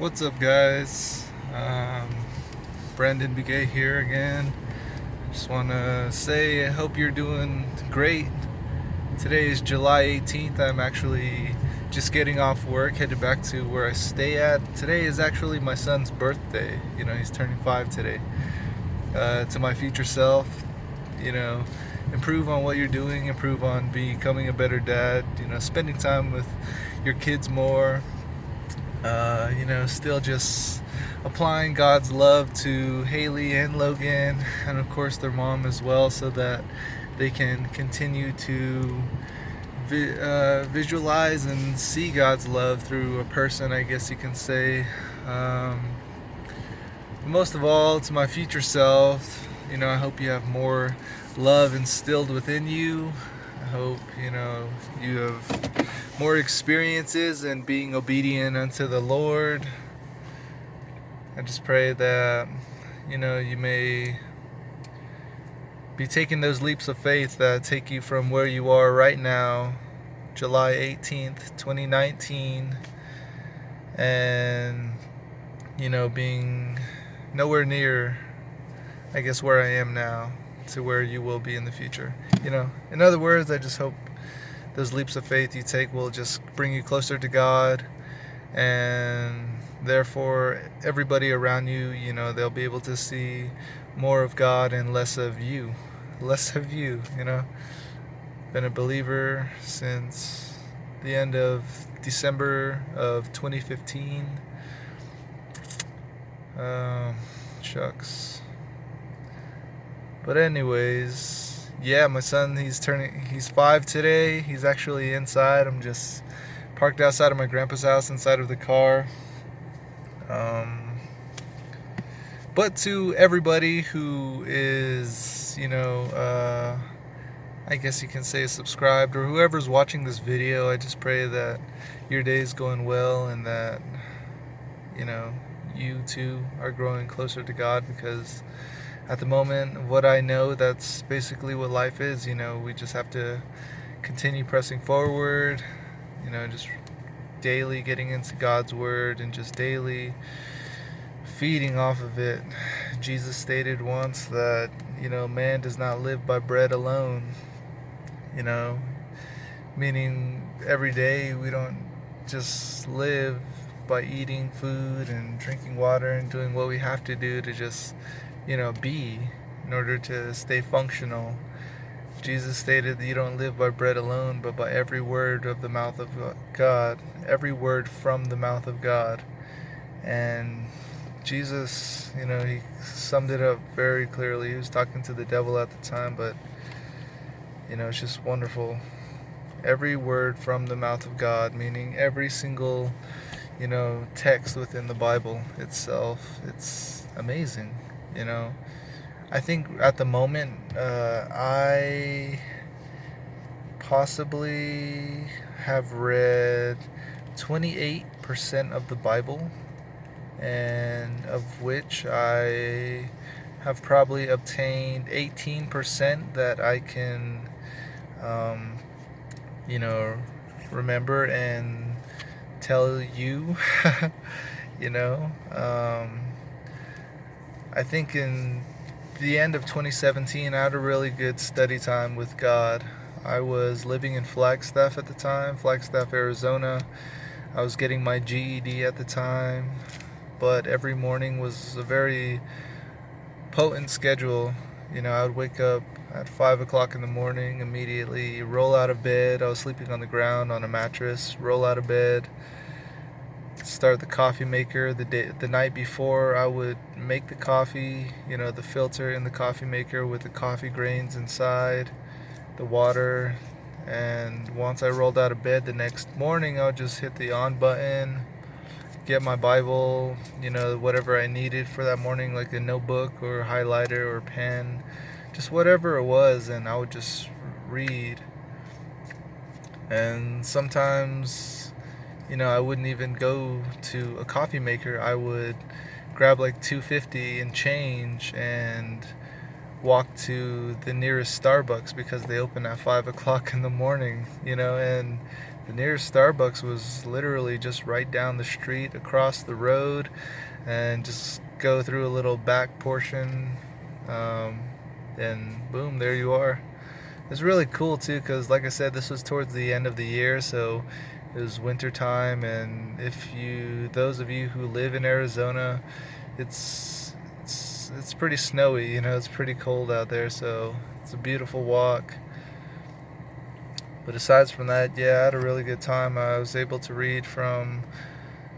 What's up, guys? Brandon Begay here again. Just want to say I hope you're doing great. Today is July 18th. I'm actually just getting off work, headed back to where I stay at. Today is actually my son's birthday. He's turning 5 today. To my future self, you know, improve on what you're doing, improve on becoming a better dad, spending time with your kids more, still just applying God's love to Haley and Logan, and of course their mom as well, so that they can continue to visualize and see God's love through a person, I guess you can say. Most of all, to my future self, I hope you have more love instilled within you. I hope, you have more experiences in being obedient unto the Lord. I just pray that, you may be taking those leaps of faith that take you from where you are right now, July 18th, 2019, and, being nowhere near, I guess, where I am now to where you will be in the future. In other words, I just hope those leaps of faith you take will just bring you closer to God, and therefore everybody around you, they'll be able to see more of God and less of you. Been a believer since the end of December of 2015. Shucks. But anyways, yeah, my son, he's 5 today. He's actually inside. I'm just parked outside of my grandpa's house inside of the car. But to everybody who is, I guess you can say subscribed, or whoever's watching this video, I just pray that your day is going well, and that, you too are growing closer to God, because at the moment, what I know, that's basically what life is. We just have to continue pressing forward, just daily getting into God's word and just daily feeding off of it. Jesus stated once that, man does not live by bread alone, meaning every day we don't just live by eating food and drinking water and doing what we have to do to just, be in order to stay functional. Jesus stated that you don't live by bread alone, but by every word of the mouth of God, every word from the mouth of God. And Jesus, he summed it up very clearly. He was talking to the devil at the time, but, it's just wonderful. Every word from the mouth of God, meaning every single, text within the Bible itself. It's amazing, I think at the moment, I possibly have read 28% of the Bible, and of which I have probably obtained 18% that I can, remember and tell you. you know, um, I think in the end of 2017, I had a really good study time with God. I was living in Flagstaff at the time, Flagstaff, Arizona. I was getting my GED at the time, but every morning was a very potent schedule. I would wake up at 5 o'clock in the morning, immediately roll out of bed. I was sleeping on the ground on a mattress, roll out of bed, start the coffee maker. The night before, I would make the coffee, the filter in the coffee maker with the coffee grains inside, the water. And once I rolled out of bed the next morning, I would just hit the on button, get my Bible, whatever I needed for that morning, like a notebook or highlighter or pen, just whatever it was, and I would just read. And sometimes, I wouldn't even go to a coffee maker. I would grab like $2.50 and change and walk to the nearest Starbucks because they open at 5 o'clock in the morning, and The nearest Starbucks was literally just right down the street, across the road, and just go through a little back portion, um, and boom, there you are. It's really cool too, because like I said, this was towards the end of the year, so it was winter time. And those of you who live in Arizona, it's pretty snowy. It's pretty cold out there, so it's a beautiful walk. But aside from that, yeah, I had a really good time. I was able to read from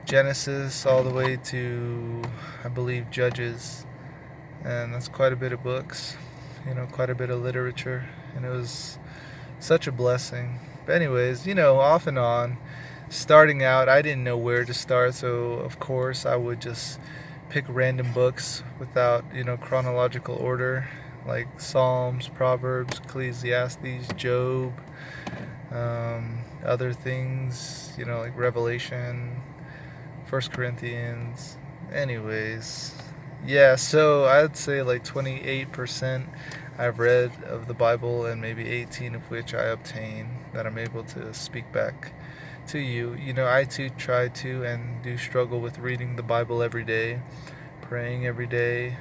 Genesis all the way to, I believe, Judges, and that's quite a bit of books. Quite a bit of literature, and it was such a blessing. But anyways, off and on. Starting out, I didn't know where to start, so of course I would just pick random books without, chronological order, like Psalms, Proverbs, Ecclesiastes, Job, other things, like Revelation, First Corinthians. Anyways, yeah, so I'd say like 28% I've read of the Bible, and maybe 18 of which I obtain that I'm able to speak back to you. I too try to and do struggle with reading the Bible every day, praying every day.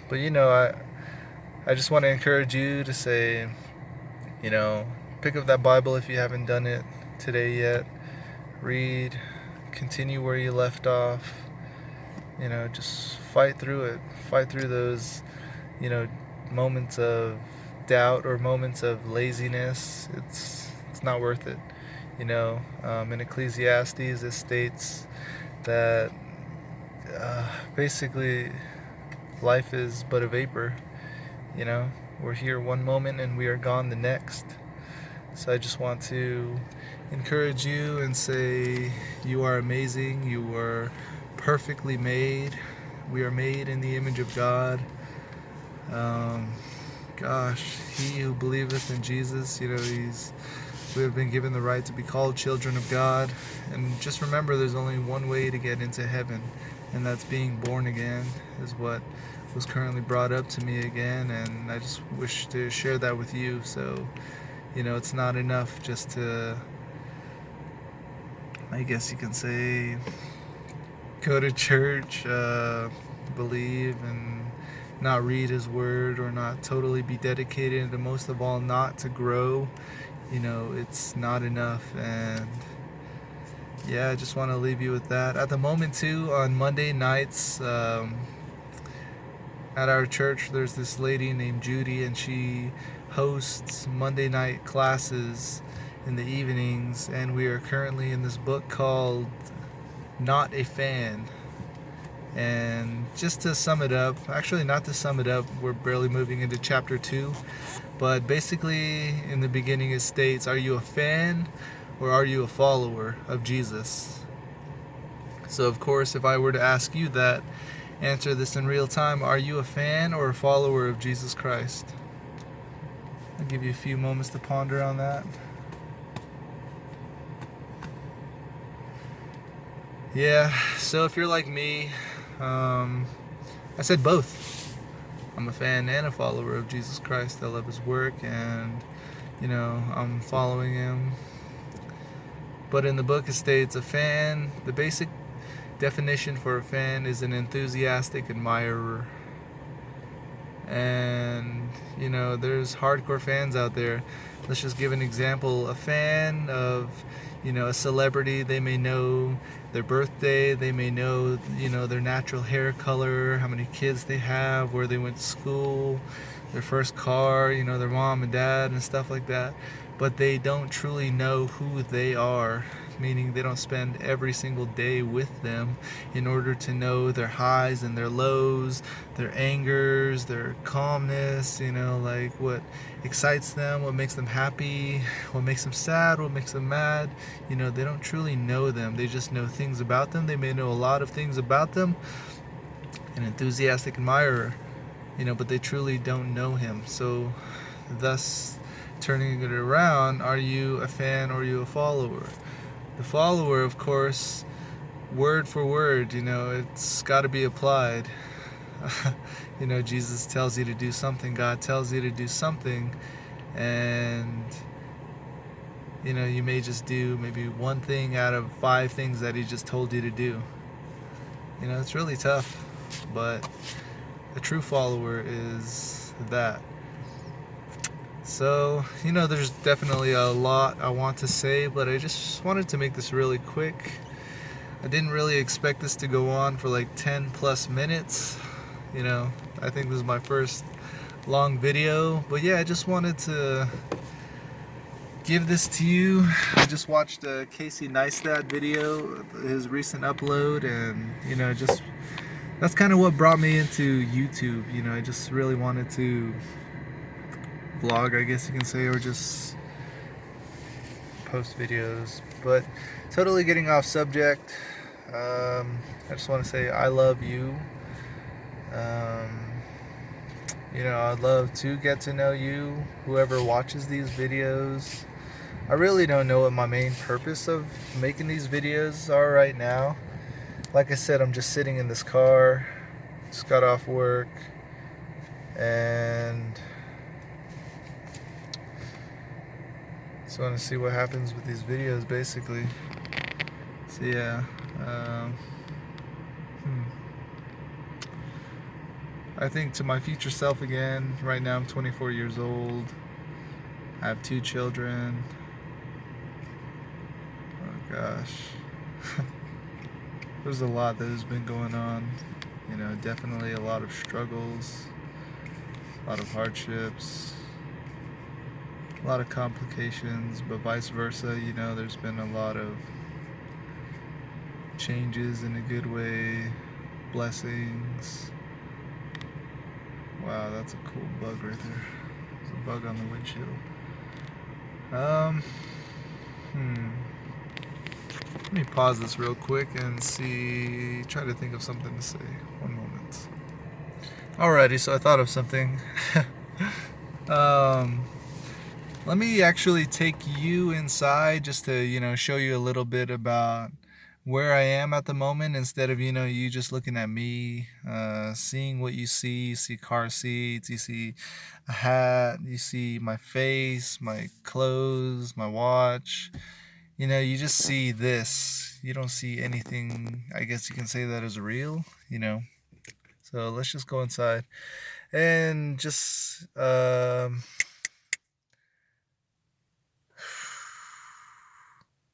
But I just want to encourage you to say, you know, pick up that Bible if you haven't done it today yet. Read, continue where you left off. Just fight through it. Fight through those, moments of doubt or moments of laziness. It's not worth it. In Ecclesiastes it states that basically life is but a vapor. We're here one moment and we are gone the next. So I just want to encourage you and say you are amazing. You are perfectly made. We are made in the image of God. He who believeth in Jesus, we have been given the right to be called children of God. And just remember, there's only one way to get into heaven, and that's being born again, is what was currently brought up to me again. And I just wish to share that with you. So, it's not enough just to, I guess you can say, go to church, believe, and not read His Word, or not totally be dedicated, and most of all, not to grow. It's not enough. And yeah, I just want to leave you with that. At the moment too, on Monday nights, at our church, there's this lady named Judy, and she hosts Monday night classes in the evenings, and we are currently in this book called Not a Fan. And just to sum it up, actually not to sum it up, we're barely moving into chapter 2, but basically in the beginning it states, are you a fan or are you a follower of Jesus? So of course, if I were to ask you that, answer this in real time: are you a fan or a follower of Jesus Christ? I'll give you a few moments to ponder on that. Yeah, so if you're like me, I said both. I'm a fan and a follower of Jesus Christ. I love His work, and I'm following Him. But in the book it states, a fan, the basic definition for a fan is an enthusiastic admirer. And there's hardcore fans out there. Let's just give an example. A fan of a celebrity, they may know their birthday, they may know their natural hair color, how many kids they have, where they went to school, their first car, their mom and dad and stuff like that. But they don't truly know who they are, meaning they don't spend every single day with them in order to know their highs and their lows, their angers, their calmness, like what excites them, what makes them happy, what makes them sad, what makes them mad. They don't truly know them. They just know things about them. They may know a lot of things about them, an enthusiastic admirer, but they truly don't know Him. So thus, turning it around, are you a fan or are you a follower? The follower, of course, word for word, it's got to be applied. Jesus tells you to do something, God tells you to do something, and you know, you may just do maybe one thing out of 5 things that he just told you to do. You know, it's really tough, but a true follower is that. So, you know, there's definitely a lot I want to say, but I just wanted to make this really quick. I didn't really expect this to go on for like 10 plus minutes. You know, I think this is my first long video, but yeah, I just wanted to give this to you. I just watched a Casey Neistat video, his recent upload, and you know, just that's kind of what brought me into YouTube. You know, I just really wanted to vlog, I guess you can say, or just post videos, but totally getting off subject. I just want to say I love you. You know, I'd love to get to know you, whoever watches these videos. I really don't know what my main purpose of making these videos are right now. Like I said, I'm just sitting in this car, just got off work, and just want to see what happens with these videos, basically. So yeah, I think to my future self again. Right now I'm 24 years old. I have 2 children. Oh gosh. There's a lot that has been going on. You know, definitely a lot of struggles, a lot of hardships, a lot of complications, but vice versa. You know, there's been a lot of changes in a good way, blessings. Wow, that's a cool bug right there. There's a bug on the windshield. Let me pause this real quick and try to think of something to say. One moment. Alrighty, so I thought of something. Let me actually take you inside just to, you know, show you a little bit about where I am at the moment, instead of, you know, you just looking at me, seeing what you see. You see car seats, you see a hat, you see my face, my clothes, my watch. You know, you just see this. You don't see anything, I guess you can say, that is real, you know. So let's just go inside and just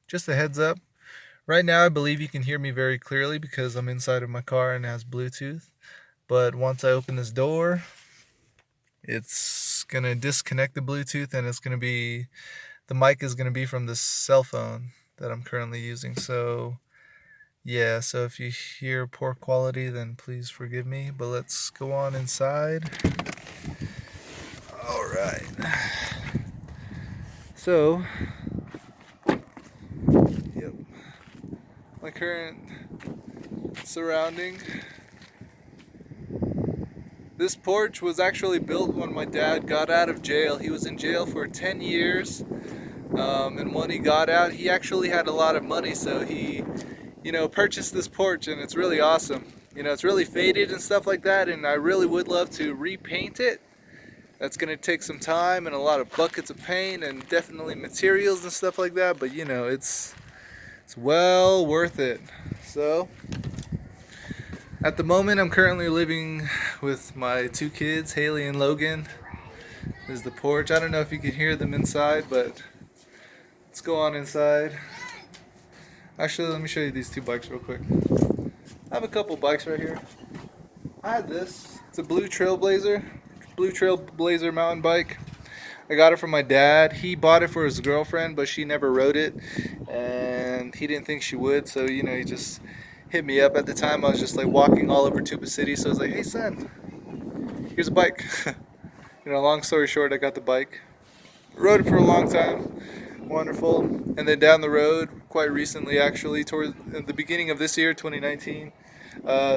just a heads up. Right now I believe you can hear me very clearly because I'm inside of my car and it has Bluetooth. But once I open this door, it's gonna disconnect the Bluetooth, and the mic is gonna be from this cell phone that I'm currently using. So yeah, so if you hear poor quality, then please forgive me. But let's go on inside. All right. So, yep, my current surrounding. This porch was actually built when my dad got out of jail. He was in jail for 10 years. And when he got out, he actually had a lot of money, so he, you know, purchased this porch, and it's really awesome. You know, it's really faded and stuff like that, and I really would love to repaint it. That's gonna take some time and a lot of buckets of paint and definitely materials and stuff like that, but you know, it's well worth it. So at the moment I'm currently living with my 2 kids, Haley and Logan. This is the porch. I don't know if you can hear them inside, but let's go on inside. Actually, let me show you these 2 bikes real quick. I have a couple bikes right here. I had this. It's a Blue Trailblazer mountain bike. I got it from my dad. He bought it for his girlfriend, but she never rode it, and he didn't think she would, so you know, he just hit me up. At the time I was just like walking all over Tuba City, so I was like, hey son, here's a bike. You know, long story short, I got the bike, rode it for a long time, wonderful. And then down the road, quite recently actually, towards the beginning of this year, 2019,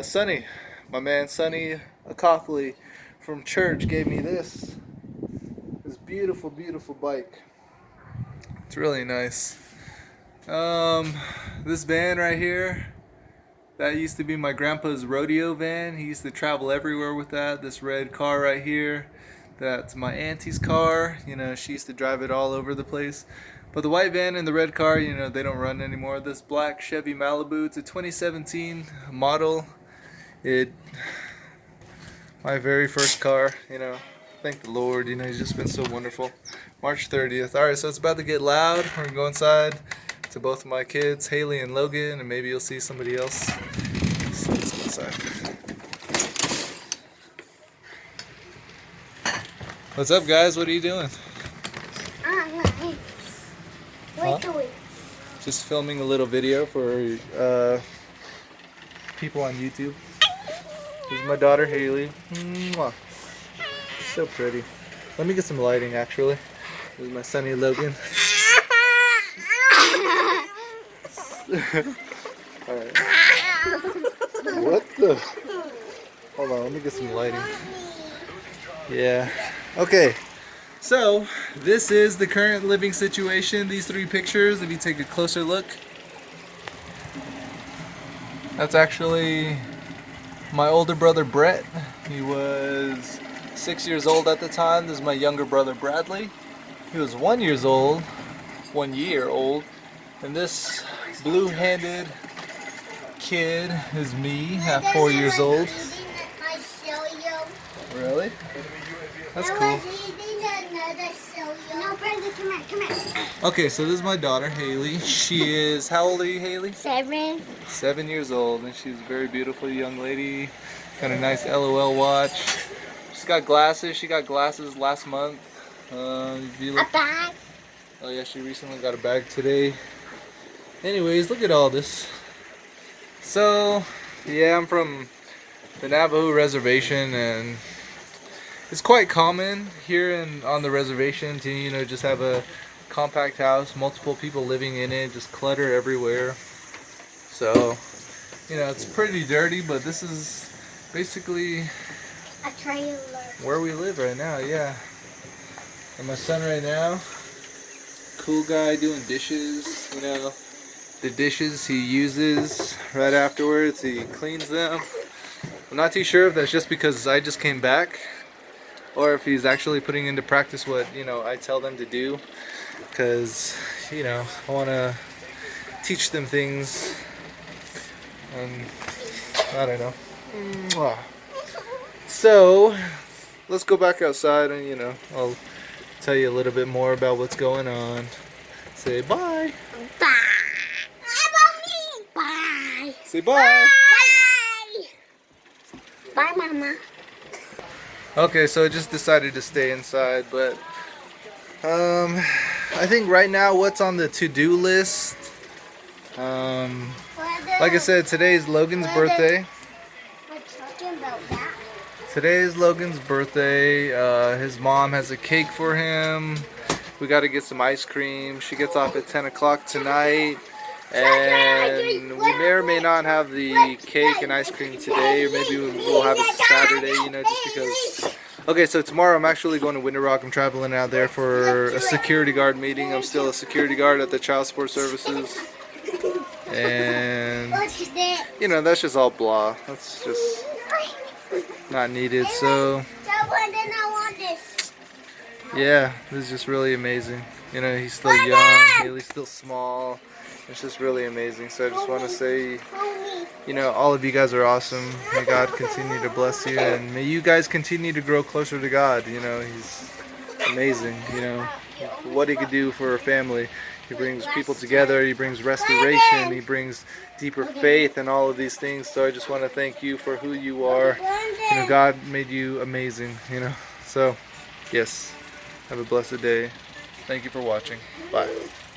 Sonny, my man Sonny Acothley from church, gave me this beautiful, beautiful bike. It's really nice. This van right here, that used to be my grandpa's rodeo van. He used to travel everywhere with that. This red car right here, that's my auntie's car. You know, she used to drive it all over the place. But the white van and the red car, you know, they don't run anymore. This black Chevy Malibu, it's a 2017 model. My very first car, you know. Thank the Lord, you know, he's just been so wonderful. March 30th. Alright, so it's about to get loud. We're gonna go inside to both of my kids, Haley and Logan, and maybe you'll see somebody else. So let's go inside. What's up, guys? What are you doing? Just filming a little video for people on YouTube. This is my daughter Haley. Mwah. So pretty. Let me get some lighting actually. This is my sonny Logan. Alright. What the? Hold on, let me get some lighting. Yeah. Okay. So, this is the current living situation. These three pictures, if you take a closer look. That's actually my older brother Brett. He was 6 years old at the time. This is my younger brother Bradley. He was 1 year old. And this blue-handed kid is me at 4 years old. Really? That's cool. Okay, so this is my daughter Haley. She is, how old are you, Haley? 7. 7 years old, and she's a very beautiful young lady. Got a nice LOL watch. She's got glasses. She got glasses last month. A bag. Oh yeah, she recently got a bag today. Anyways, look at all this. So, yeah, I'm from the Navajo reservation, and it's quite common here on the reservation to, you know, just have a compact house, multiple people living in it, just clutter everywhere. So, you know, it's pretty dirty, but this is basically A trailer. where we live right now, yeah. And my son right now, cool guy doing dishes, you know. The dishes he uses right afterwards, he cleans them. I'm not too sure if that's just because I just came back, or if he's actually putting into practice what, you know, I tell them to do, because, you know, I want to teach them things, and I don't know. So let's go back outside, and, you know, I'll tell you a little bit more about what's going on. Say bye. Bye. How about me? Bye. Say bye. Bye. Bye, Mama. Okay, so I just decided to stay inside, but I think right now what's on the to-do list, like I said, today is Logan's birthday. We're talking about that. Today is Logan's birthday. His mom has a cake for him. We got to get some ice cream. She gets off at 10 o'clock tonight. And we may or may not have the cake and ice cream today, or maybe we'll have it Saturday, you know, just because. Okay, so tomorrow I'm actually going to Winter Rock. I'm traveling out there for a security guard meeting. I'm still a security guard at the Child Support Services. And, you know, that's just all blah. That's just not needed. So, yeah, this is just really amazing. You know, he's still young, Haley's still small. It's just really amazing. So I just want to say, you know, all of you guys are awesome. May God continue to bless you, and may you guys continue to grow closer to God. You know, he's amazing. You know, what he could do for a family. He brings people together, he brings restoration, he brings deeper faith and all of these things. So I just want to thank you for who you are. You know, God made you amazing, you know. So, yes, have a blessed day. Thank you for watching. Bye.